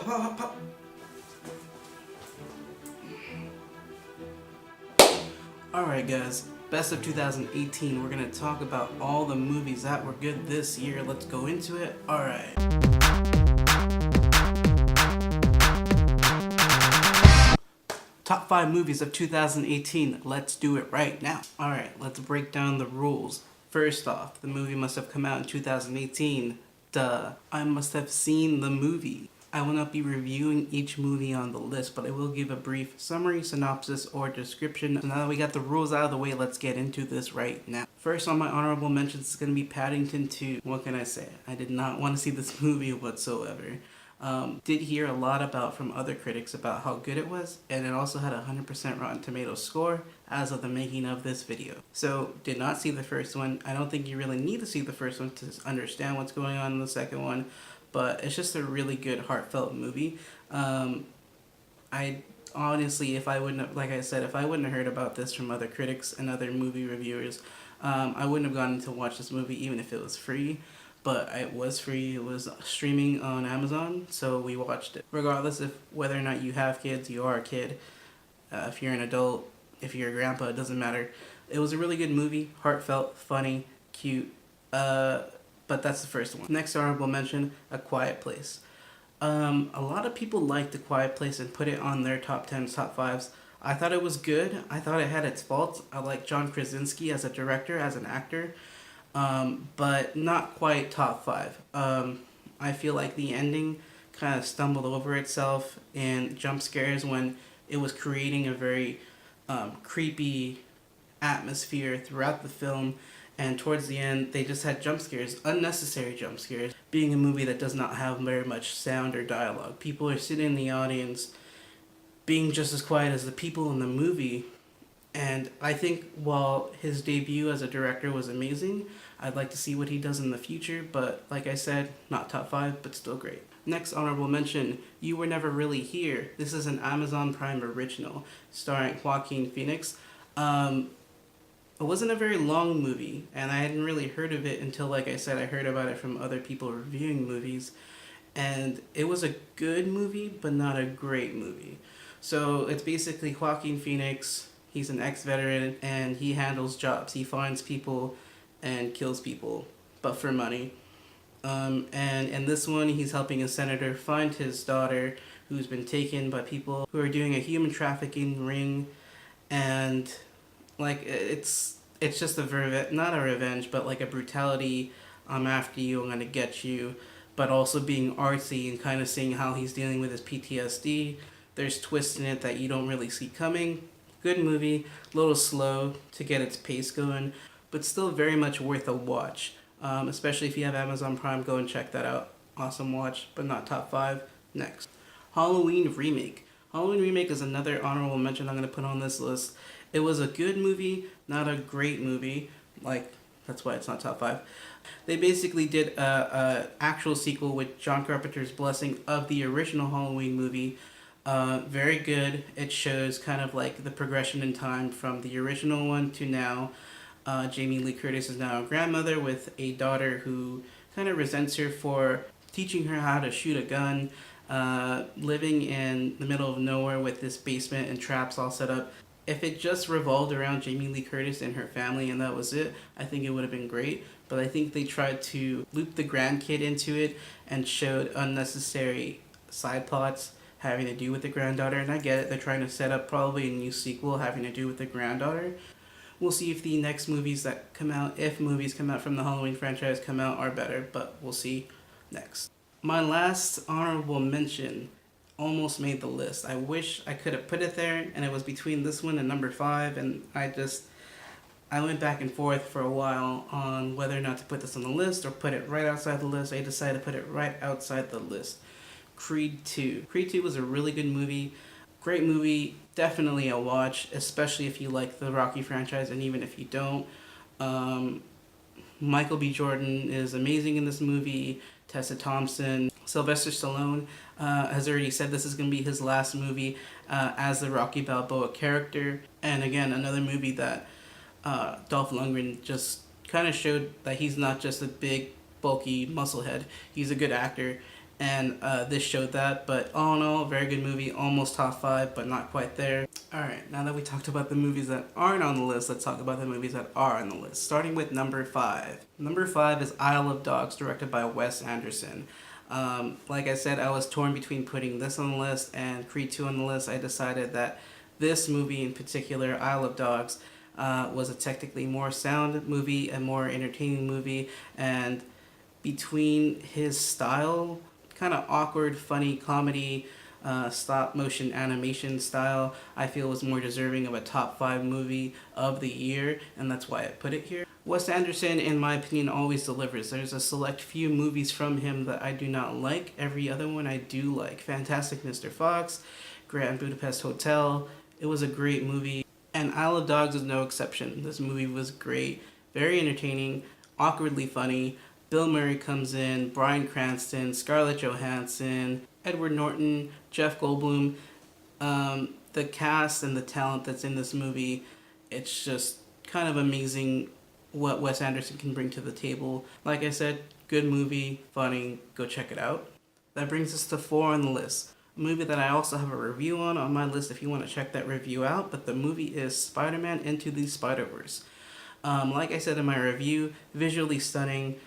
hop, hop. Alright guys, best of 2018, we're going to talk about all the movies that were good this year. Let's go into it. Alright. Top 5 movies of 2018. Let's do it right now. Alright, let's break down the rules. First off, the movie must have come out in 2018. Duh. I must have seen the movie. I will not be reviewing each movie on the list, but I will give a brief summary, synopsis, or description. So now that we got the rules out of the way, let's get into this right now. First on my honorable mentions is going to be Paddington 2. What can I say? I did not want to see this movie whatsoever. Did hear a lot from other critics about how good it was, and it also had a 100% Rotten Tomatoes score as of the making of this video. So, did not see the first one. I don't think you really need to see the first one to understand what's going on in the second one, but it's just a really good, heartfelt movie. I honestly, if I wouldn't have, like I said, if I wouldn't have heard about this from other critics and other movie reviewers, I wouldn't have gotten to watch this movie even if it was free. But it was free. It was streaming on Amazon, so we watched it. Regardless of whether or not you have kids, you are a kid. If you're an adult, if you're a grandpa, it doesn't matter. It was a really good movie, heartfelt, funny, cute. But that's the first one. Next honorable mention, A Quiet Place. A lot of people liked A Quiet Place and put it on their top 10s, top 5s. I thought it was good. I thought it had its faults. I like John Krasinski as a director, as an actor. But not quite top 5. I feel like the ending kind of stumbled over itself in jump scares when it was creating a very creepy atmosphere throughout the film, and towards the end they just had jump scares, unnecessary jump scares, being a movie that does not have very much sound or dialogue. People are sitting in the audience being just as quiet as the people in the movie. And I think while his debut as a director was amazing, I'd like to see what he does in the future, but like I said, not top 5, but still great. Next honorable mention, You Were Never Really Here. This is an Amazon Prime original, starring Joaquin Phoenix. It wasn't a very long movie, and I hadn't really heard of it until, like I said, I heard about it from other people reviewing movies. And it was a good movie, but not a great movie. So it's basically Joaquin Phoenix. He's an ex-veteran, and he handles jobs. He finds people and kills people, but for money. And in this one, he's helping a senator find his daughter, who's been taken by people who are doing a human trafficking ring. And like it's just not a revenge, but like a brutality. I'm after you. I'm gonna get you. But also being artsy and kind of seeing how he's dealing with his PTSD. There's twists in it that you don't really see coming. Good movie, a little slow to get its pace going, but still very much worth a watch. Especially if you have Amazon Prime, go and check that out. Awesome watch, but not top 5. Next, Halloween Remake. Halloween Remake is another honorable mention I'm going to put on this list. It was a good movie, not a great movie. Like, that's why it's not top 5. They basically did a actual sequel with John Carpenter's blessing of the original Halloween movie. Very good. It shows kind of like the progression in time from the original one to now. Jamie Lee Curtis is now a grandmother with a daughter who kind of resents her for teaching her how to shoot a gun, living in the middle of nowhere with this basement and traps all set up. If it just revolved around Jamie Lee Curtis and her family and that was it, I think it would have been great. But I think they tried to loop the grandkid into it and showed unnecessary side plots having to do with the granddaughter, and I get it, they're trying to set up probably a new sequel having to do with the granddaughter. We'll see if the next movies that come out, if movies come out from the Halloween franchise come out, are better, but we'll see next. My last honorable mention almost made the list. I wish I could have put it there, and it was between this one and number 5, and I went back and forth for a while on whether or not to put this on the list or put it right outside the list. I decided to put it right outside the list. Creed 2. Creed 2 was a really good movie. Great movie. Definitely a watch, especially if you like the Rocky franchise, and even if you don't. Michael B. Jordan is amazing in this movie. Tessa Thompson. Sylvester Stallone has already said this is going to be his last movie as the Rocky Balboa character. And again, another movie that Dolph Lundgren just kind of showed that he's not just a big, bulky musclehead. He's a good actor. and this showed that. But all in all, very good movie, almost top 5, but not quite there. Alright, now that we talked about the movies that aren't on the list, let's talk about the movies that are on the list. Starting with number 5. Number 5 is Isle of Dogs, directed by Wes Anderson. Like I said, I was torn between putting this on the list and Creed 2 on the list. I decided that this movie in particular, Isle of Dogs, was a technically more sound movie, a more entertaining movie, and between his style, kind of awkward, funny comedy, stop motion animation style, I feel was more deserving of a top 5 movie of the year, and that's why I put it here. Wes Anderson, in my opinion, always delivers. There's a select few movies from him that I do not like. Every other one I do like. Fantastic Mr. Fox, Grand Budapest Hotel. It was a great movie. And Isle of Dogs is no exception. This movie was great, very entertaining, awkwardly funny. Bill Murray comes in, Bryan Cranston, Scarlett Johansson, Edward Norton, Jeff Goldblum. The cast and the talent that's in this movie, it's just kind of amazing what Wes Anderson can bring to the table. Like I said, good movie, funny, go check it out. That brings us to 4 on the list. A movie that I also have a review on my list if you want to check that review out, but the movie is Spider-Man Into the Spider-Verse. Like I said in my review, visually stunning,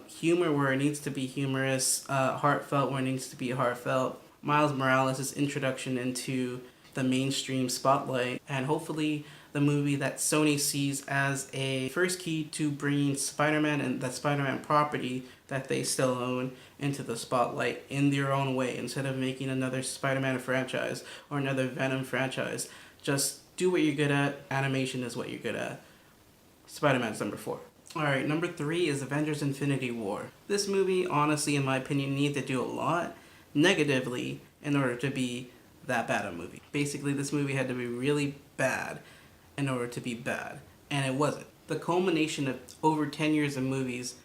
humor where it needs to be humorous, heartfelt where it needs to be heartfelt. Miles Morales' introduction into the mainstream spotlight, and hopefully the movie that Sony sees as a first key to bringing Spider-Man and that Spider-Man property that they still own into the spotlight in their own way, instead of making another Spider-Man franchise or another Venom franchise. Just do what you're good at. Animation is what you're good at. Spider-Man's number 4. Alright, number 3 is Avengers Infinity War. This movie, honestly, in my opinion, needed to do a lot negatively in order to be that bad a movie. Basically, this movie had to be really bad in order to be bad, and it wasn't. The culmination of over 10 years of movies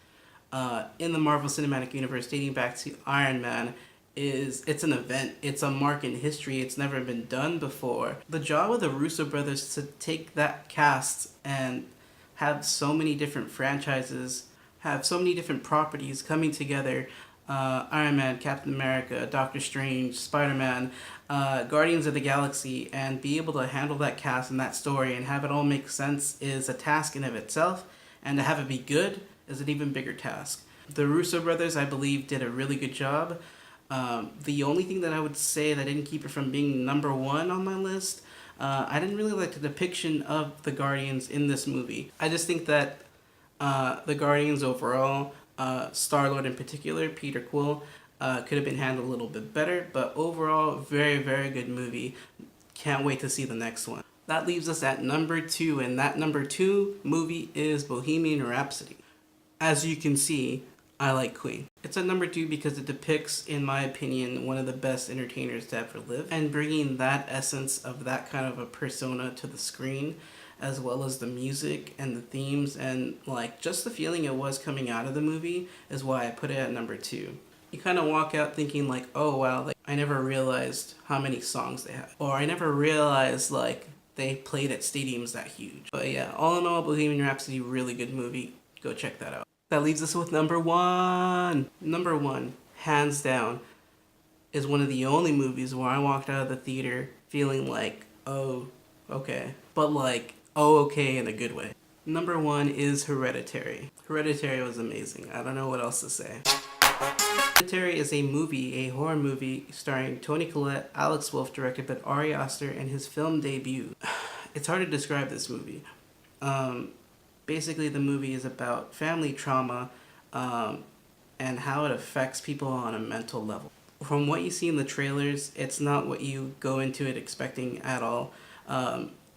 in the Marvel Cinematic Universe dating back to Iron Man it's an event. It's a mark in history. It's never been done before. The job of the Russo brothers to take that cast and have so many different franchises, have so many different properties coming together, Iron Man, Captain America, Doctor Strange, Spider-Man, Guardians of the Galaxy, and be able to handle that cast and that story and have it all make sense is a task in of itself, and to have it be good is an even bigger task. The Russo brothers, I believe, did a really good job. The only thing that I would say that didn't keep it from being number 1 on my list, I didn't really like the depiction of the Guardians in this movie. I just think that the Guardians overall, Star-Lord in particular, Peter Quill, could have been handled a little bit better, but overall, very, very good movie. Can't wait to see the next one. That leaves us at number 2, and that number 2 movie is Bohemian Rhapsody. As you can see, I like Queen. It's at number 2 because it depicts, in my opinion, one of the best entertainers to ever live, and bringing that essence of that kind of a persona to the screen, as well as the music and the themes and like just the feeling it was coming out of the movie, is why I put it at number 2. You kind of walk out thinking like, oh wow, like I never realized how many songs they had, or I never realized like they played at stadiums that huge. But yeah, all in all, Bohemian Rhapsody, really good movie. Go check that out. That leaves us with number 1. Number 1, hands down, is one of the only movies where I walked out of the theater feeling like, oh, okay. But like, oh, okay in a good way. Number 1 is Hereditary. Hereditary was amazing. I don't know what else to say. Hereditary is a movie, a horror movie, starring Toni Collette, Alex Wolff, directed by Ari Aster, and his film debut. It's hard to describe this movie. Basically, the movie is about family trauma and how it affects people on a mental level. From what you see in the trailers, it's not what you go into it expecting at all.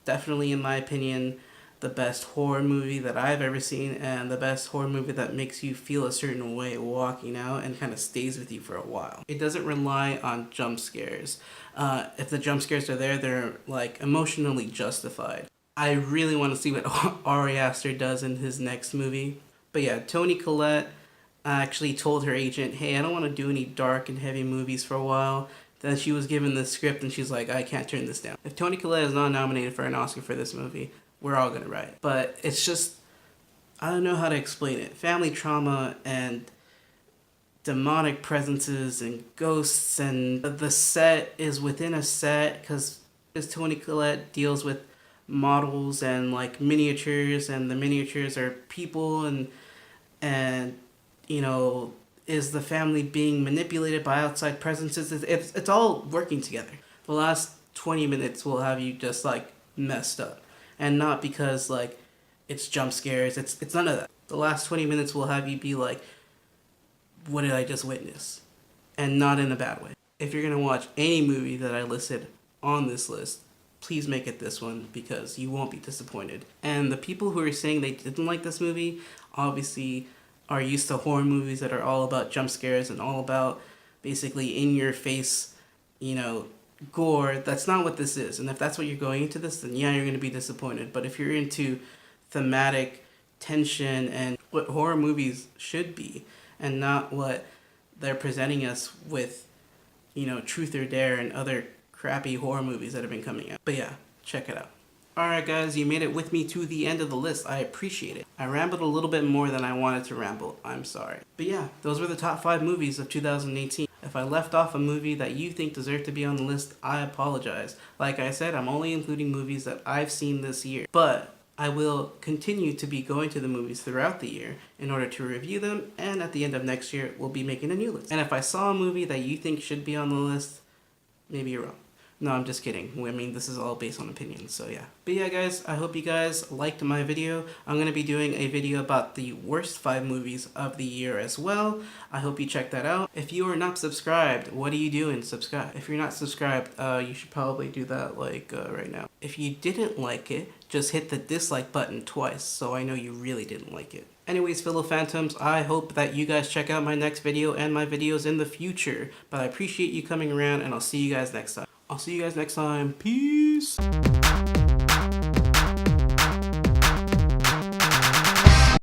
Definitely, in my opinion, the best horror movie that I've ever seen, and the best horror movie that makes you feel a certain way walking out and kind of stays with you for a while. It doesn't rely on jump scares. If the jump scares are there, they're like emotionally justified. I really want to see what Ari Aster does in his next movie. But yeah, Toni Collette actually told her agent, hey, I don't want to do any dark and heavy movies for a while. Then she was given the script and she's like, I can't turn this down. If Toni Collette is not nominated for an Oscar for this movie, we're all gonna write. But it's just, I don't know how to explain it. Family trauma and demonic presences and ghosts, and the set is within a set because Toni Collette deals with models and like miniatures, and the miniatures are people, and you know, is the family being manipulated by outside presences? It's all working together. The last 20 minutes will have you just like messed up, and not because like it's jump scares. It's none of that. The last 20 minutes will have you be like, what did I just witness? And not in a bad way. If you're gonna watch any movie that I listed on this list, please make it this one because you won't be disappointed. And the people who are saying they didn't like this movie obviously are used to horror movies that are all about jump scares and all about basically in your face, you know, gore. That's not what this is. And if that's what you're going into this, then yeah, you're going to be disappointed. But if you're into thematic tension and what horror movies should be, and not what they're presenting us with, you know, Truth or Dare and other crappy horror movies that have been coming out. But yeah, check it out. Alright guys, you made it with me to the end of the list. I appreciate it. I rambled a little bit more than I wanted to ramble. I'm sorry. But yeah, those were the top 5 movies of 2018. If I left off a movie that you think deserved to be on the list, I apologize. Like I said, I'm only including movies that I've seen this year. But I will continue to be going to the movies throughout the year in order to review them, and at the end of next year, we'll be making a new list. And if I saw a movie that you think should be on the list, maybe you're wrong. No, I'm just kidding. I mean, this is all based on opinions, so yeah. But yeah, guys, I hope you guys liked my video. I'm going to be doing a video about the worst 5 movies of the year as well. I hope you check that out. If you are not subscribed, what are you doing? Subscribe. If you're not subscribed, you should probably do that, like, right now. If you didn't like it, just hit the dislike button twice, so I know you really didn't like it. Anyways, FilmPhantoms, I hope that you guys check out my next video and my videos in the future. But I appreciate you coming around, and I'll see you guys next time. Peace!